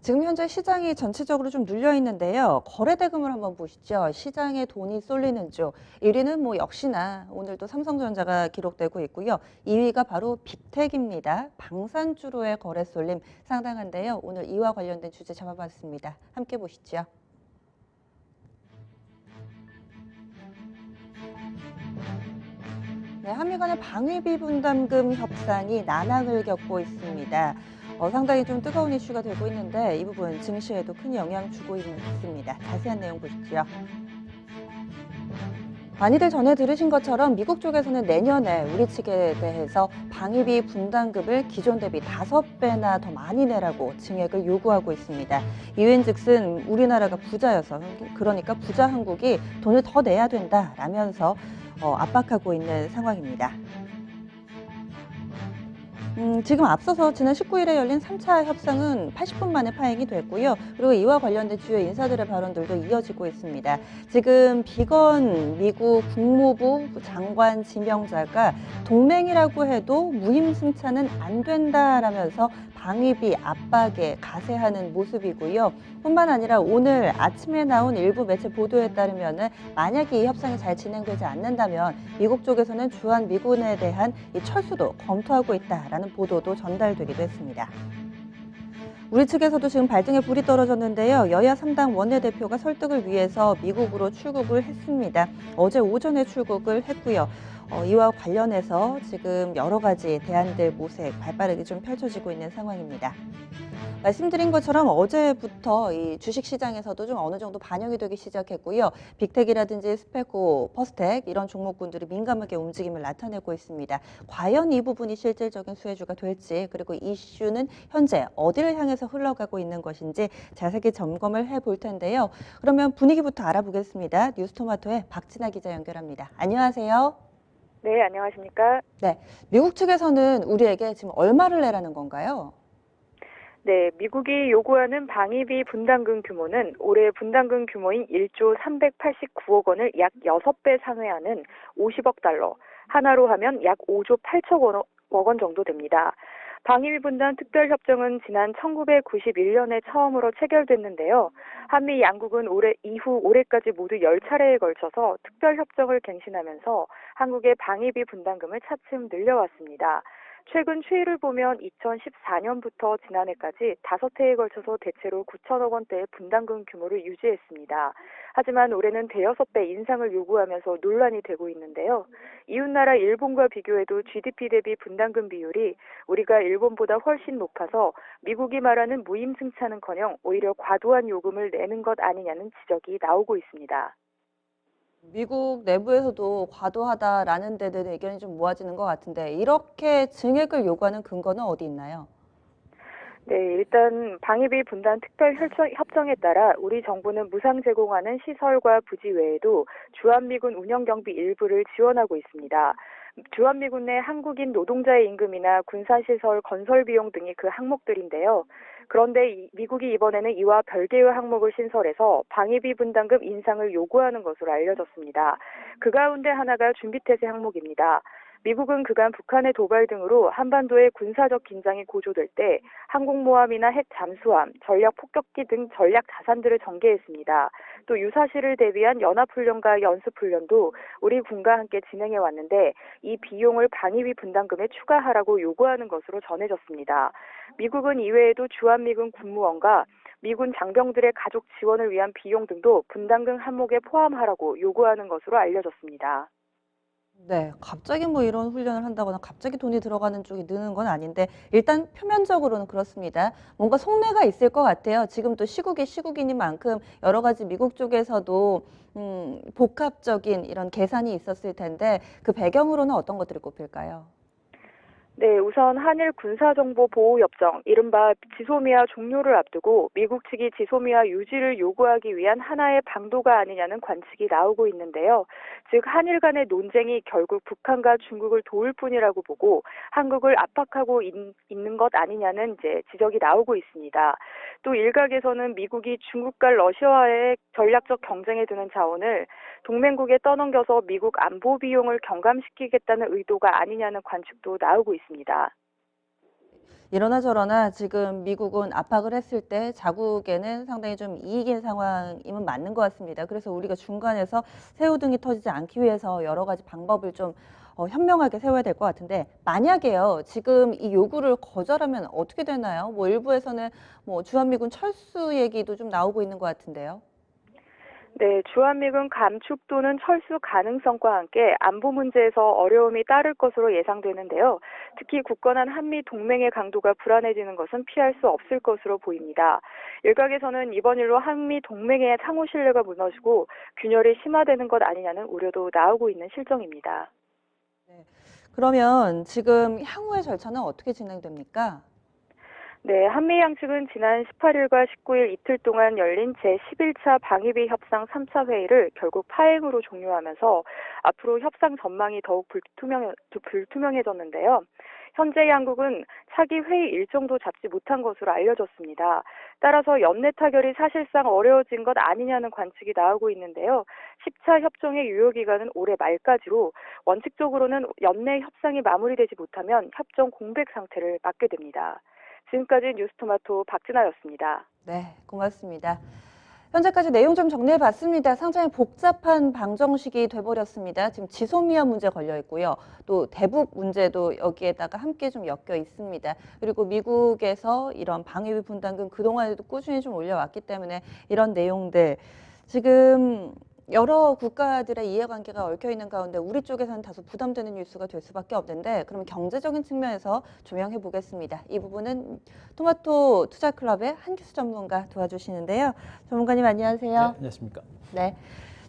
지금 현재 시장이 전체적으로 좀 눌려 있는데요. 거래 대금을 한번 보시죠. 시장에 돈이 쏠리는 쪽. 1위는 뭐 역시나 오늘도 삼성전자가 기록되고 있고요. 2위가 바로 빅텍입니다. 방산주로의 거래 쏠림 상당한데요. 오늘 이와 관련된 주제 잡아봤습니다. 함께 보시죠. 네, 한미 간의 방위비 분담금 협상이 난항을 겪고 있습니다. 상당히 좀 뜨거운 이슈가 되고 있는데 이 부분 증시에도 큰 영향 주고 있습니다. 자세한 내용 보시죠. 많이들 전에 들으신 것처럼 미국 쪽에서는 내년에 우리 측에 대해서 방위비 분담금을 기존 대비 5배나 더 많이 내라고 증액을 요구하고 있습니다. 이유인즉슨 우리나라가 부자여서 그러니까 부자 한국이 돈을 더 내야 된다라면서 압박하고 있는 상황입니다. 지금 앞서서 지난 19일에 열린 3차 협상은 80분 만에 파행이 됐고요. 그리고 이와 관련된 주요 인사들의 발언들도 이어지고 있습니다. 지금 비건 미국 국무부 장관 지명자가 동맹이라고 해도 무임승차는 안 된다라면서 방위비 압박에 가세하는 모습이고요. 뿐만 아니라 오늘 아침에 나온 일부 매체 보도에 따르면 만약에 이 협상이 잘 진행되지 않는다면 미국 쪽에서는 주한 미군에 대한 이 철수도 검토하고 있다라는 보도도 전달되기도 했습니다. 우리 측에서도 지금 발등에 불이 떨어졌는데요. 여야 3당 원내대표가 설득을 위해서 미국으로 출국을 했습니다. 어제 오전에 출국을 했고요. 이와 관련해서 지금 여러 가지 대안들 모색 발빠르게 좀 펼쳐지고 있는 상황입니다. 말씀드린 것처럼 어제부터 이 주식시장에서도 좀 어느 정도 반영이 되기 시작했고요. 빅텍이라든지 스페코, 퍼스텍 이런 종목군들이 민감하게 움직임을 나타내고 있습니다. 과연 이 부분이 실질적인 수혜주가 될지 그리고 이슈는 현재 어디를 향해서 흘러가고 있는 것인지 자세히 점검을 해볼 텐데요. 그러면 분위기부터 알아보겠습니다. 뉴스토마토의 박진아 기자 연결합니다. 안녕하세요. 네, 안녕하십니까? 네, 미국 측에서는 우리에게 지금 얼마를 내라는 건가요? 네, 미국이 요구하는 방위비 분담금 규모는 올해 분담금 규모인 1조 389억 원을 약 6배 상회하는 50억 달러, 하나로 하면 약 5조 8천억 원 정도 됩니다. 방위비 분담 특별협정은 지난 1991년에 처음으로 체결됐는데요. 한미 양국은 올해까지 모두 10차례에 걸쳐서 특별협정을 갱신하면서 한국의 방위비 분담금을 차츰 늘려왔습니다. 최근 추이를 보면 2014년부터 지난해까지 5해에 걸쳐서 대체로 9천억 원대의 분담금 규모를 유지했습니다. 하지만 올해는 대여섯 배 인상을 요구하면서 논란이 되고 있는데요. 이웃나라 일본과 비교해도 GDP 대비 분담금 비율이 우리가 일본보다 훨씬 높아서 미국이 말하는 무임승차는커녕 오히려 과도한 요금을 내는 것 아니냐는 지적이 나오고 있습니다. 미국 내부에서도 과도하다라는 데 대한 의견이 좀 모아지는 것 같은데 이렇게 증액을 요구하는 근거는 어디 있나요? 네, 일단 방위비 분담 특별협정에 따라 우리 정부는 무상 제공하는 시설과 부지 외에도 주한미군 운영경비 일부를 지원하고 있습니다. 주한미군 내 한국인 노동자의 임금이나 군사시설 건설 비용 등이 그 항목들인데요. 그런데 미국이 이번에는 이와 별개의 항목을 신설해서 방위비 분담금 인상을 요구하는 것으로 알려졌습니다. 그 가운데 하나가 준비태세 항목입니다. 미국은 그간 북한의 도발 등으로 한반도의 군사적 긴장이 고조될 때 항공모함이나 핵 잠수함, 전략 폭격기 등 전략 자산들을 전개했습니다. 또 유사시를 대비한 연합훈련과 연습훈련도 우리 군과 함께 진행해 왔는데 이 비용을 방위비 분담금에 추가하라고 요구하는 것으로 전해졌습니다. 미국은 이외에도 주한미군 군무원과 미군 장병들의 가족 지원을 위한 비용 등도 분담금 항목에 포함하라고 요구하는 것으로 알려졌습니다. 네, 갑자기 뭐 이런 훈련을 한다거나 갑자기 돈이 들어가는 쪽이 느는 건 아닌데 일단 표면적으로는 그렇습니다. 뭔가 속내가 있을 것 같아요. 지금 또 시국이 시국이니 만큼 여러 가지 미국 쪽에서도 복합적인 이런 계산이 있었을 텐데 그 배경으로는 어떤 것들이 꼽힐까요? 네, 우선 한일 군사정보보호협정, 이른바 지소미아 종료를 앞두고 미국 측이 지소미아 유지를 요구하기 위한 하나의 방도가 아니냐는 관측이 나오고 있는데요. 즉 한일 간의 논쟁이 결국 북한과 중국을 도울 뿐이라고 보고 한국을 압박하고 있는 것 아니냐는 이제 지적이 나오고 있습니다. 또 일각에서는 미국이 중국과 러시아와의 전략적 경쟁에 드는 자원을 동맹국에 떠넘겨서 미국 안보 비용을 경감시키겠다는 의도가 아니냐는 관측도 나오고 있습니다. 이러나 저러나 지금 미국은 압박을 했을 때 자국에는 상당히 좀 이익인 상황임은 맞는 것 같습니다. 그래서 우리가 중간에서 새우등이 터지지 않기 위해서 여러 가지 방법을 좀 현명하게 세워야 될 것 같은데, 만약에요, 지금 이 요구를 거절하면 어떻게 되나요? 뭐 일부에서는 뭐 주한미군 철수 얘기도 좀 나오고 있는 것 같은데요. 네, 주한미군 감축 또는 철수 가능성과 함께 안보 문제에서 어려움이 따를 것으로 예상되는데요. 특히 굳건한 한미 동맹의 강도가 불안해지는 것은 피할 수 없을 것으로 보입니다. 일각에서는 이번 일로 한미 동맹의 상호 신뢰가 무너지고 균열이 심화되는 것 아니냐는 우려도 나오고 있는 실정입니다. 네. 그러면 지금 향후의 절차는 어떻게 진행됩니까? 네, 한미 양측은 지난 18일과 19일 이틀 동안 열린 제11차 방위비 협상 3차 회의를 결국 파행으로 종료하면서 앞으로 협상 전망이 더욱 불투명해졌는데요. 현재 양국은 차기 회의 일정도 잡지 못한 것으로 알려졌습니다. 따라서 연내 타결이 사실상 어려워진 것 아니냐는 관측이 나오고 있는데요. 10차 협정의 유효기간은 올해 말까지로 원칙적으로는 연내 협상이 마무리되지 못하면 협정 공백 상태를 맞게 됩니다. 지금까지 뉴스토마토 박진아였습니다. 네, 고맙습니다. 현재까지 내용 좀 정리해 봤습니다. 상당히 복잡한 방정식이 돼버렸습니다. 지금 지소미아 문제 걸려 있고요. 또 대북 문제도 여기에다가 함께 좀 엮여 있습니다. 그리고 미국에서 이런 방위비 분담금 그동안에도 꾸준히 좀 올려왔기 때문에 이런 내용들 지금 여러 국가들의 이해관계가 얽혀 있는 가운데 우리 쪽에서는 다소 부담되는 뉴스가 될 수밖에 없는데, 그러면 경제적인 측면에서 조명해 보겠습니다. 이 부분은 토마토 투자클럽의 한규수 전문가 도와주시는데요. 전문가님 안녕하세요. 네, 안녕하십니까. 네.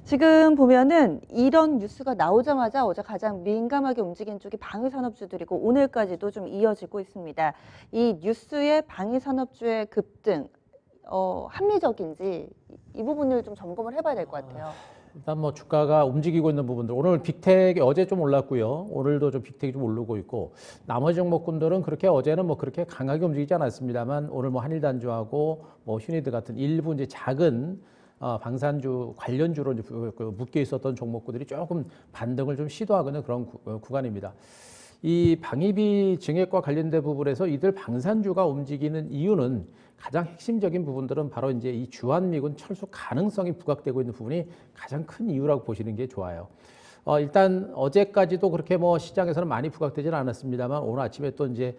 지금 보면은 이런 뉴스가 나오자마자 어제 가장 민감하게 움직인 쪽이 방위산업주들이고 오늘까지도 좀 이어지고 있습니다. 이 뉴스의 방위산업주의 급등, 합리적인지 이 부분을 좀 점검을 해봐야 될 것 같아요. 일단 뭐 주가가 움직이고 있는 부분들, 오늘 빅텍이 어제 좀 올랐고요. 오늘도 좀 빅텍이 좀 오르고 있고, 나머지 종목군들은 그렇게 어제는 뭐 그렇게 강하게 움직이지 않았습니다만 오늘 뭐 한일단주하고 뭐 휴니드 같은 일부 이제 작은 방산주 관련주로 이제 묶여 있었던 종목군들이 조금 반등을 좀 시도하고 있는 그런 구간입니다. 이 방위비 증액과 관련된 부분에서 이들 방산주가 움직이는 이유는 가장 핵심적인 부분들은 바로 이제 이 주한미군 철수 가능성이 부각되고 있는 부분이 가장 큰 이유라고 보시는 게 좋아요. 일단 어제까지도 그렇게 뭐 시장에서는 많이 부각되지는 않았습니다만 오늘 아침에 또 이제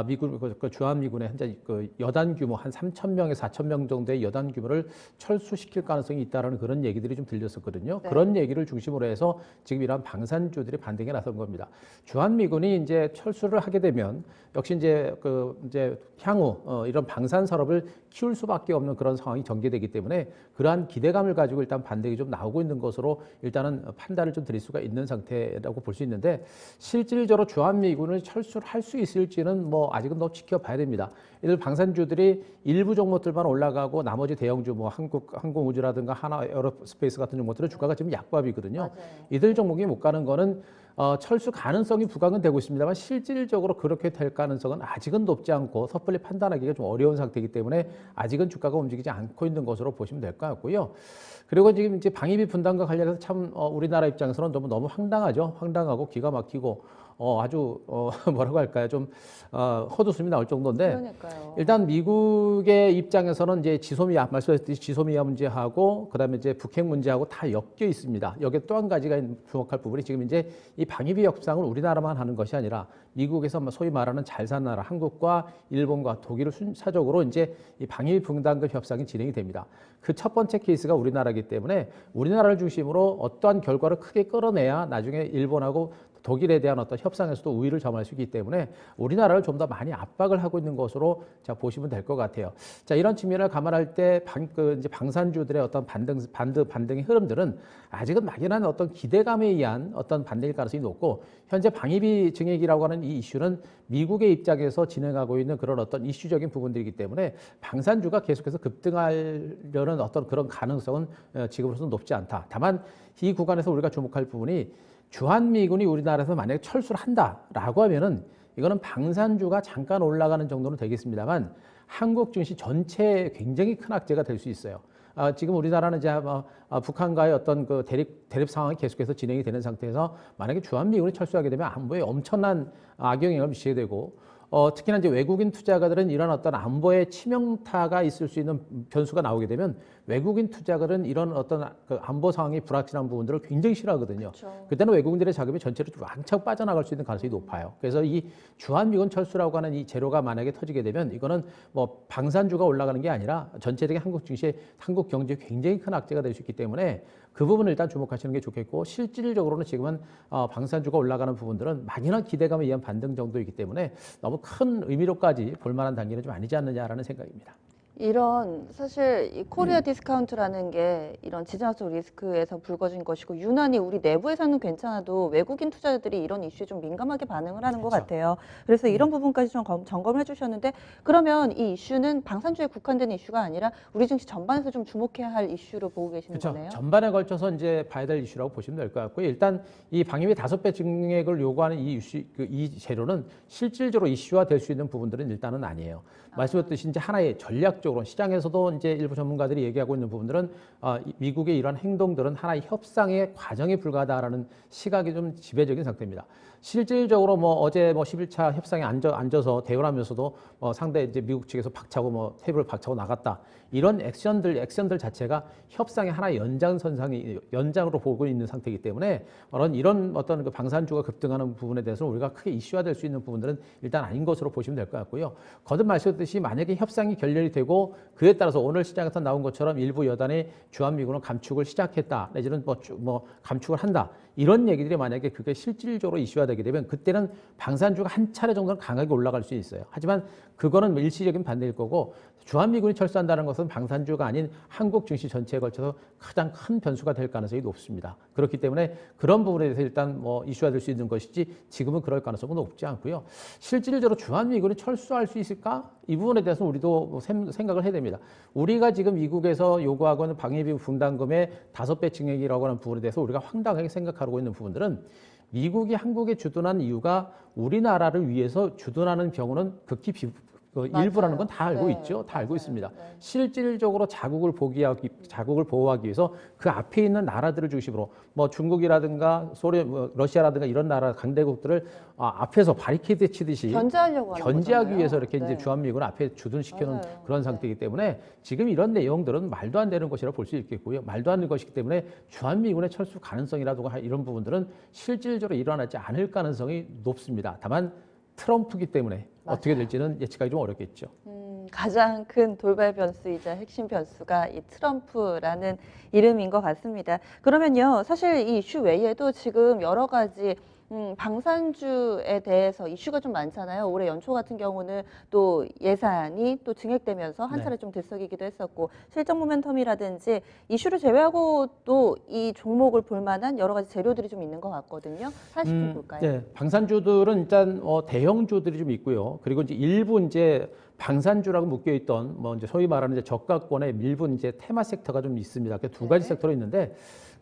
미군 주한미군의 현재 그 여단 규모 한 3,000명에서 4,000명 정도의 여단 규모를 철수시킬 가능성이 있다라는 그런 얘기들이 좀 들렸었거든요. 네. 그런 얘기를 중심으로 해서 지금 이런 방산주들이 반등에 나선 겁니다. 주한미군이 이제 철수를 하게 되면 역시 이제 향후 이런 방산 산업을 키울 수밖에 없는 그런 상황이 전개되기 때문에 그러한 기대감을 가지고 일단 반등이 좀 나오고 있는 것으로 일단은 판단을 좀 드릴 수가 있는 상태라고 볼 수 있는데, 실질적으로 주한미군을 철수를 할 수 있을지는 뭐 아직은 더 지켜봐야 됩니다. 이들 방산주들이 일부 종목들만 올라가고 나머지 대형주 뭐 항공우주라든가 하나 에어로스페이스 같은 종목들은 주가가 지금 약밥이거든요. 맞아요. 이들 종목이 못 가는 거는 철수 가능성이 부각은 되고 있습니다만 실질적으로 그렇게 될 가능성은 아직은 높지 않고 섣불리 판단하기가 좀 어려운 상태이기 때문에 아직은 주가가 움직이지 않고 있는 것으로 보시면 될 것 같고요. 그리고 지금 이제 방위비 분담과 관련해서 참 우리나라 입장에서는 너무 황당하죠. 황당하고 기가 막히고 아주 뭐라고 할까요? 좀 헛웃음이 나올 정도인데, 그러니까요. 일단 미국의 입장에서는 이제 지소미아 말씀하셨듯이 지소미아 문제하고 그다음에 이제 북핵 문제하고 다 엮여 있습니다. 여기에 또 한 가지가 주목할 부분이 지금 이제 이 방위비 협상을 우리나라만 하는 것이 아니라 미국에서 소위 말하는 잘 산 나라 한국과 일본과 독일을 순차적으로 이제 이 방위비 분담금 협상이 진행이 됩니다. 그 첫 번째 케이스가 우리나라이기 때문에 우리나라를 중심으로 어떠한 결과를 크게 끌어내야 나중에 일본하고 독일에 대한 어떤 협상에서도 우위를 점할 수 있기 때문에 우리나라를 좀 더 많이 압박을 하고 있는 것으로 자 보시면 될 것 같아요. 자, 이런 측면을 감안할 때 이제 방산주들의 어떤 반등의 흐름들은 아직은 막연한 어떤 기대감에 의한 어떤 반등일 가능성이 높고, 현재 방위비 증액이라고 하는 이 이슈는 미국의 입장에서 진행하고 있는 그런 어떤 이슈적인 부분들이기 때문에 방산주가 계속해서 급등하려는 어떤 그런 가능성은 지금으로서는 높지 않다. 다만 이 구간에서 우리가 주목할 부분이 주한미군이 우리나라에서 만약에 철수를 한다라고 하면은 이거는 방산주가 잠깐 올라가는 정도는 되겠습니다만 한국 증시 전체에 굉장히 큰 악재가 될 수 있어요. 지금 우리나라는 이제 북한과의 어떤 그 대립 상황이 계속해서 진행이 되는 상태에서 만약에 주한미군이 철수하게 되면 안보에 엄청난 악영향을 미치게 되고, 특히나 이제 외국인 투자가들은 이런 어떤 안보에 치명타가 있을 수 있는 변수가 나오게 되면 외국인 투자가들은 이런 어떤 그 안보 상황이 불확실한 부분들을 굉장히 싫어하거든요. 그렇죠. 그때는 외국인들의 자금이 전체로 왕창 빠져나갈 수 있는 가능성이 높아요. 그래서 이 주한미군 철수라고 하는 이 재료가 만약에 터지게 되면 이거는 뭐 방산주가 올라가는 게 아니라 전체적인 한국 증시에 한국 경제에 굉장히 큰 악재가 될 수 있기 때문에 그 부분을 일단 주목하시는 게 좋겠고 실질적으로는 지금은 방산주가 올라가는 부분들은 막연한 기대감에 의한 반등 정도이기 때문에 너무 큰 의미로까지 볼 만한 단계는 좀 아니지 않느냐라는 생각입니다. 이런 사실 이 코리아 디스카운트라는 게 이런 지정학적 리스크에서 불거진 것이고 유난히 우리 내부에서는 괜찮아도 외국인 투자자들이 이런 이슈에 좀 민감하게 반응을 하는 것 그렇죠. 같아요. 그래서 이런 부분까지 좀 점검을 해주셨는데 그러면 이 이슈는 방산주에 국한된 이슈가 아니라 우리 증시 전반에서 좀 주목해야 할 이슈로 보고 계시는 그렇죠. 거네요. 전반에 걸쳐서 이제 봐야 될 이슈라고 보시면 될 것 같고요. 일단 이 방위비 5배 증액을 요구하는 이 이슈, 이 재료는 실질적으로 이슈화 될 수 있는 부분들은 일단은 아니에요. 말씀드렸듯이 이제 하나의 전략적으로 시장에서도 이제 일부 전문가들이 얘기하고 있는 부분들은 미국의 이런 행동들은 하나의 협상의 과정에 불과하다라는 시각이 좀 지배적인 상태입니다. 실질적으로 뭐 어제 뭐 11차 협상에 앉아서 대화를 하면서도 상대 이제 미국 측에서 박차고 뭐 테이블을 박차고 나갔다. 이런 액션들 자체가 협상의 하나의 연장으로 보고 있는 상태이기 때문에 이런 어떤 그 방산주가 급등하는 부분에 대해서는 우리가 크게 이슈화될 수 있는 부분들은 일단 아닌 것으로 보시면 될 것 같고요. 거듭 말씀드렸듯이 만약에 협상이 결렬이 되고 그에 따라서 오늘 시장에서 나온 것처럼 일부 여단의 주한미군은 감축을 시작했다 내지는 뭐 감축을 한다 이런 얘기들이 만약에 그게 실질적으로 이슈화되게 되면 그때는 방산주가 한 차례 정도는 강하게 올라갈 수 있어요. 하지만 그거는 일시적인 반대일 거고 주한미군이 철수한다는 것은 방산주가 아닌 한국 증시 전체에 걸쳐서 가장 큰 변수가 될 가능성이 높습니다. 그렇기 때문에 그런 부분에 대해서 일단 뭐 이슈화될 수 있는 것이지 지금은 그럴 가능성은 높지 않고요. 실질적으로 주한미군이 철수할 수 있을까? 이 부분에 대해서는 우리도 생각을 해야 됩니다. 우리가 지금 미국에서 요구하고 있는 방위비 분담금의 5배 증액이라고 하는 부분에 대해서 우리가 황당하게 생각하고 있는 부분들은 미국이 한국에 주둔한 이유가 우리나라를 위해서 주둔하는 경우는 극히 일부라는 건 다 알고 네, 있죠. 다 알고 맞아요. 있습니다. 네. 실질적으로 자국을 보호하기 위해서 그 앞에 있는 나라들을 중심으로 뭐 중국이라든가 소련, 러시아라든가 이런 나라 강대국들을 앞에서 바리케이드 치듯이 견제하려고 하는 견제하기 거잖아요. 위해서 이렇게 네. 이제 주한미군을 앞에 주둔시켜놓은 맞아요. 그런 네. 상태이기 때문에 지금 이런 내용들은 말도 안 되는 것이라 볼 수 있겠고요. 말도 안 되는 것이기 때문에 주한미군의 철수 가능성이라든가 이런 부분들은 실질적으로 일어나지 않을 가능성이 높습니다. 다만 트럼프기 때문에 어떻게 될지는 예측하기 좀 어렵겠죠. 가장 큰 돌발 변수이자 핵심 변수가 이 트럼프라는 이름인 것 같습니다. 그러면요, 사실 이 이슈 외에도 지금 여러 가지 방산주에 대해서 이슈가 좀 많잖아요. 올해 연초 같은 경우는 또 예산이 또 증액되면서 한 네. 차례 좀 들썩이기도 했었고 실적 모멘텀이라든지 이슈를 제외하고 또 이 종목을 볼 만한 여러 가지 재료들이 좀 있는 것 같거든요. 하나씩 좀 볼까요? 네, 방산주들은 일단 대형주들이 좀 있고요. 그리고 이제 일부 이제 방산주라고 묶여 있던 뭐 이제 소위 말하는 이제 저가권의 일부 이제 테마 섹터가 좀 있습니다. 그 두 가지 네. 섹터로 있는데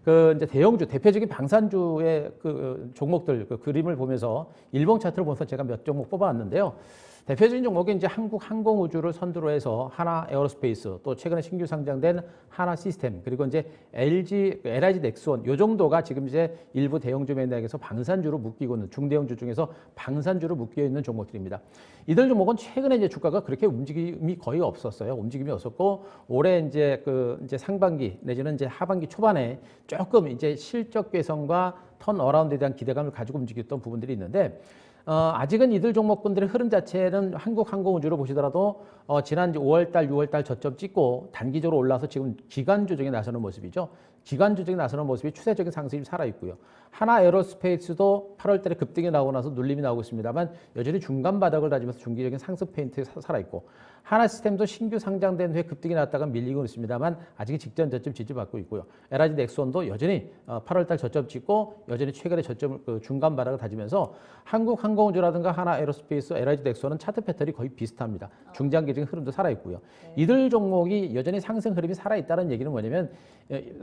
그 이제 대형주 대표적인 방산주의 그 종목들 그 그림을 보면서 일봉 차트를 보면서 제가 몇 종목 뽑아왔는데요. 대표적인 종목이 이제 한국 항공우주를 선두로 해서 하나 에어로스페이스 또 최근에 신규 상장된 하나 시스템 그리고 이제 LG 넥스원 요 정도가 지금 이제 일부 대형주 매각에서 방산주로 묶이고 있는 중대형주 중에서 방산주로 묶여 있는 종목들입니다. 이들 종목은 최근에 이제 주가가 그렇게 움직임이 거의 없었어요. 움직임이 없었고 올해 이제 이제 상반기 내지는 이제 하반기 초반에 조금 이제 실적 개선과 턴어라운드에 대한 기대감을 가지고 움직였던 부분들이 있는데 아직은 이들 종목군들의 흐름 자체는 한국 항공우주로 보시더라도 지난 5월달, 6월달 저점 찍고 단기적으로 올라서 지금 기간 조정에 나서는 모습이죠. 기간 조정에 나서는 모습이 추세적인 상승이 살아있고요. 하나 에어로스페이스도 8월달에 급등이 나오고 나서 눌림이 나오고 있습니다만 여전히 중간 바닥을 다지면서 중기적인 상승 페인트에 살아있고 하나 시스템도 신규 상장된 후에 급등이 났다가 밀리고 있습니다만 아직 직전 저점 지지받고 있고요. LG 넥스원도 여전히 8월달 저점 찍고 여전히 최근에 저점 중간 바닥을 다지면서 한국 항공우주라든가 하나 에어로스페이스, LG 넥스원은 차트 패턴이 거의 비슷합니다. 중장기적인 흐름도 살아있고요. 이들 종목이 여전히 상승 흐름이 살아있다는 얘기는 뭐냐면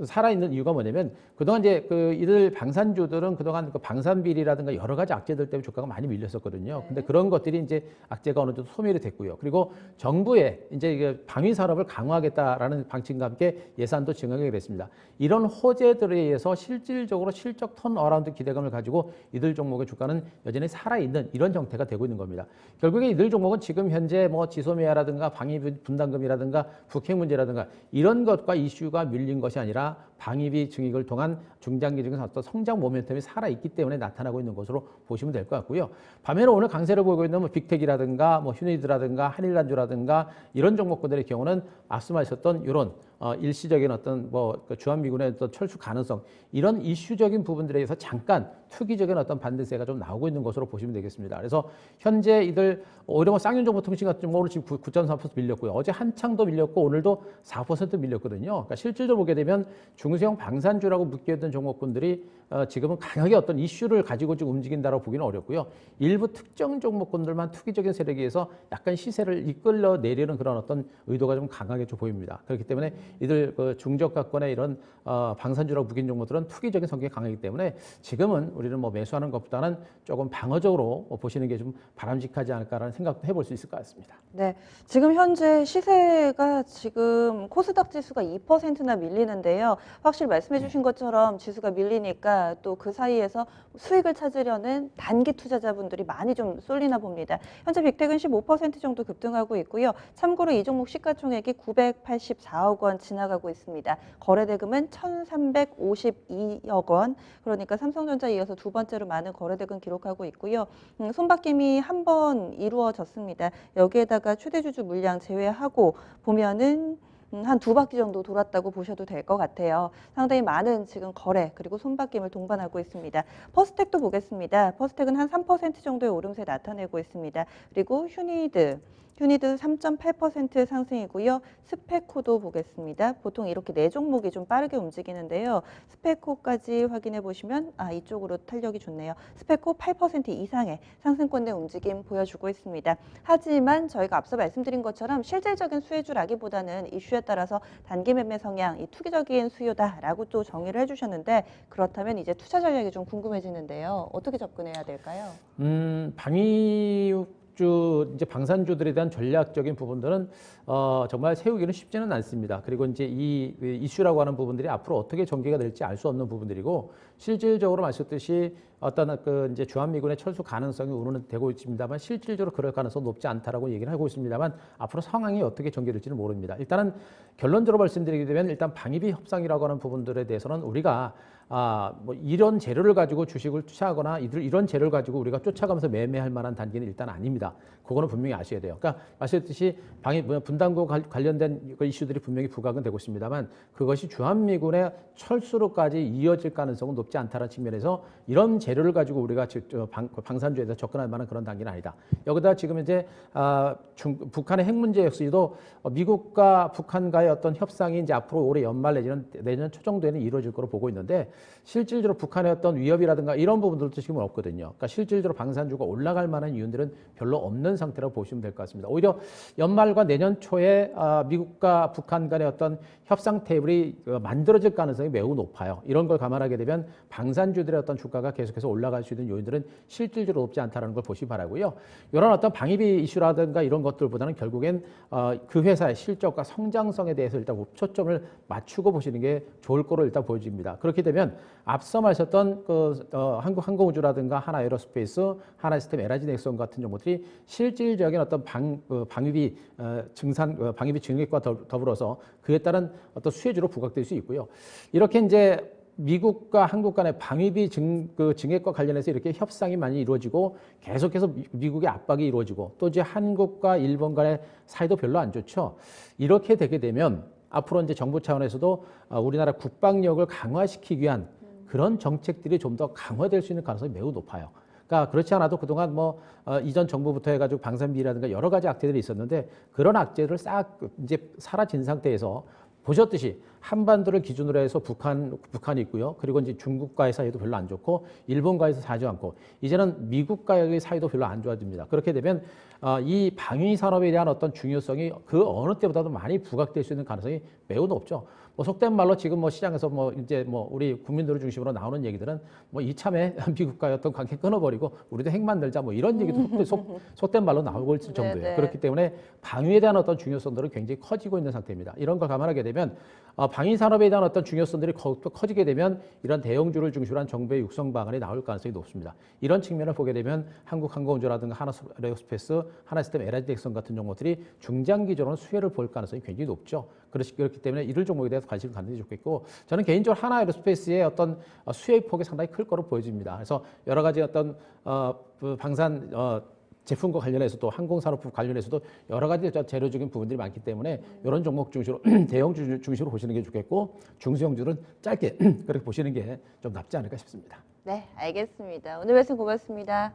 살아있는 이유가 뭐냐면 그동안 이제 이들 방산주들은 그동안 그 방산비리라든가 여러 가지 악재들 때문에 주가가 많이 밀렸었거든요. 근데 그런 것들이 이제 악재가 어느 정도 소멸이 됐고요. 그리고 정부의 이제 방위 산업을 강화하겠다라는 방침과 함께 예산도 증액이 됐습니다. 이런 호재들에 의해서 실질적으로 실적 턴어라운드 기대감을 가지고 이들 종목의 주가는 여전히 살아있는 이런 형태가 되고 있는 겁니다. 결국에 이들 종목은 지금 현재 뭐 지소미아라든가 방위 분담금이라든가 북핵 문제라든가 이런 것과 이슈가 밀린 것이 아니라 방위비 증액을 통한 중장기적인 어떤 성장 모멘텀이 살아있기 때문에 나타나고 있는 것으로 보시면 될 것 같고요. 반면에 오늘 강세를 보이고 있는 뭐 빅텍이라든가 뭐 휴니드라든가 한일단주라든가 이런 종목군들의 경우는 말씀하셨던 이런 일시적인 어떤 주한미군의 어떤 철수 가능성 이런 이슈적인 부분들에 의해서 잠깐 투기적인 어떤 반등세가 좀 나오고 있는 것으로 보시면 되겠습니다. 그래서 현재 이들 오히려 뭐 쌍윤정보통신 같은 경우는 지금 9.3% 밀렸고요. 어제 한창도 밀렸고 오늘도 4% 밀렸거든요. 그러니까 실질적으로 보게 되면 중소형 방산주라고 묶여있던 종목군들이 지금은 강하게 어떤 이슈를 가지고 지금 움직인다고 보기는 어렵고요. 일부 특정 종목군들만 투기적인 세력에 의해서 약간 시세를 이끌려 내리는 그런 어떤 의도가 좀 강하게 좀 보입니다. 그렇기 때문에 이들 중저가권의 이런 방산주라고 묶인 종목들은 투기적인 성격이 강하기 때문에 지금은 우리는 뭐 매수하는 것보다는 조금 방어적으로 보시는 게 좀 바람직하지 않을까라는 생각도 해볼 수 있을 것 같습니다. 네, 지금 현재 시세가 지금 코스닥 지수가 2%나 밀리는데요. 확실히 말씀해 주신 것처럼 지수가 밀리니까 또 그 사이에서 수익을 찾으려는 단기 투자자분들이 많이 좀 쏠리나 봅니다. 현재 빅텍은 15% 정도 급등하고 있고요. 참고로 이 종목 시가총액이 984억 원 지나가고 있습니다. 거래대금은 1,352억 원, 그러니까 삼성전자에 이어서 두 번째로 많은 거래대금 기록하고 있고요. 손바뀜이 한 번 이루어졌습니다. 여기에다가 최대주주 물량 제외하고 보면은 한 두 바퀴 정도 돌았다고 보셔도 될 것 같아요. 상당히 많은 지금 거래 그리고 손바뀜을 동반하고 있습니다. 퍼스텍도 보겠습니다. 퍼스텍은 한 3% 정도의 오름세 나타내고 있습니다. 그리고 휴니드 3.8% 상승이고요. 스페코도 보겠습니다. 보통 이렇게 네 종목이 좀 빠르게 움직이는데요. 스페코까지 확인해 보시면 이쪽으로 탄력이 좋네요. 스페코 8% 이상의 상승권의 움직임 보여주고 있습니다. 하지만 저희가 앞서 말씀드린 것처럼 실질적인 수혜주라기보다는 이슈에 따라서 단기 매매 성향, 이 투기적인 수요다라고 또 정의를 해주셨는데 그렇다면 이제 투자 전략이 좀 궁금해지는데요. 어떻게 접근해야 될까요? 이제 방산주들에 대한 전략적인 부분들은 정말 세우기는 쉽지는 않습니다. 그리고 이제 이 이슈라고 하는 부분들이 앞으로 어떻게 전개가 될지 알 수 없는 부분들이고 실질적으로 말씀드렸듯이 어떤 이제 주한미군의 철수 가능성이 우려는 되고 있습니다만 실질적으로 그럴 가능성은 높지 않다라고 얘기를 하고 있습니다만 앞으로 상황이 어떻게 전개될지는 모릅니다. 일단은 결론적으로 말씀드리게 되면 일단 방위비 협상이라고 하는 부분들에 대해서는 우리가 뭐 이런 재료를 가지고 주식을 투자하거나 이런 재료를 가지고 우리가 쫓아가면서 매매할 만한 단계는 일단 아닙니다. 그거는 분명히 아셔야 돼요. 그러니까 말씀드렸듯이 분담금 관련된 이슈들이 분명히 부각은 되고 있습니다만 그것이 주한미군의 철수로까지 이어질 가능성은 높지 않다는 측면에서 이런 재료를 가지고 우리가 방산주에 대해서 접근할 만한 그런 단계는 아니다. 여기다 지금 이제 북한의 핵 문제 역시도 미국과 북한과의 어떤 협상이 이제 앞으로 올해 연말 내지는 내년 초 정도에는 이루어질 거로 보고 있는데 실질적으로 북한의 어떤 위협이라든가 이런 부분들도 지금은 없거든요. 그러니까 실질적으로 방산주가 올라갈 만한 이유들은 별로 없는 상태라고 보시면 될 것 같습니다. 오히려 연말과 내년 초에 미국과 북한 간의 어떤 협상 테이블이 만들어질 가능성이 매우 높아요. 이런 걸 감안하게 되면 방산주들의 어떤 주가가 계속해서 올라갈 수 있는 요인들은 실질적으로 높지 않다는 걸 보시기 바라고요. 이런 어떤 방위비 이슈라든가 이런 것들보다는 결국엔 그 회사의 실적과 성장성에 대해서 일단 초점을 맞추고 보시는 게 좋을 거로 일단 보여집니다. 그렇게 되면 앞서 말씀하셨던 한국항공우주라든가 하나에어로스페이스, 하나시스템, 에너지넥슨 같은 종목들이 실질적인 어떤 방위비 방위비 증액과 더불어서 그에 따른 어떤 수혜주로 부각될 수 있고요. 이렇게 이제 미국과 한국 간의 방위비 증액과 관련해서 이렇게 협상이 많이 이루어지고 계속해서 미국의 압박이 이루어지고 또 이제 한국과 일본 간의 사이도 별로 안 좋죠. 이렇게 되게 되면 앞으로 이제 정부 차원에서도 우리나라 국방력을 강화시키기 위한 그런 정책들이 좀 더 강화될 수 있는 가능성이 매우 높아요. 그러니까 그렇지 않아도 그동안 이전 정부부터 해가지고 방산비라든가 여러 가지 악재들이 있었는데 그런 악재들을 싹 이제 사라진 상태에서 보셨듯이 한반도를 기준으로 해서 북한이 있고요. 그리고 이제 중국과의 사이도 별로 안 좋고 일본과의 사이도 않고 이제는 미국과의 사이도 별로 안 좋아집니다. 그렇게 되면 이 방위 산업에 대한 어떤 중요성이 그 어느 때보다도 많이 부각될 수 있는 가능성이 매우 높죠. 뭐 속된 말로 지금 뭐 시장에서 뭐 이제 뭐 우리 국민들을 중심으로 나오는 얘기들은 뭐 이참에 미국과의 어떤 관계 끊어버리고 우리도 핵 만들자 뭐 이런 얘기도 속된 말로 나오고 있을 정도예요. 네네. 그렇기 때문에 방위에 대한 어떤 중요성들은 굉장히 커지고 있는 상태입니다. 이런 걸 감안하게 되면 방위 산업에 대한 어떤 중요성들이 커지게 되면 이런 대형주를 중심으로 한 정부의 육성 방안이 나올 가능성이 높습니다. 이런 측면을 보게 되면 한국항공우주라든가 하나에어스페이스, 하나시스템, LHDX 같은 종목들이 중장기적으로는 수혜를 볼 가능성이 굉장히 높죠. 그렇기 때문에 이를 종목에 대해서 관심을 갖는 게 좋겠고, 저는 개인적으로 하나에어스페이스의 어떤 수혜 폭이 상당히 클 거로 보여집니다. 그래서 여러 가지 어떤 그 방산 제품과 관련해서 또 항공산업 관련해서도 여러 가지 재료적인 부분들이 많기 때문에 이런 종목 중심으로 대형주 중심으로 보시는 게 좋겠고, 중소형주는 짧게 그렇게 보시는 게 좀 낫지 않을까 싶습니다. 네, 알겠습니다. 오늘 말씀 고맙습니다.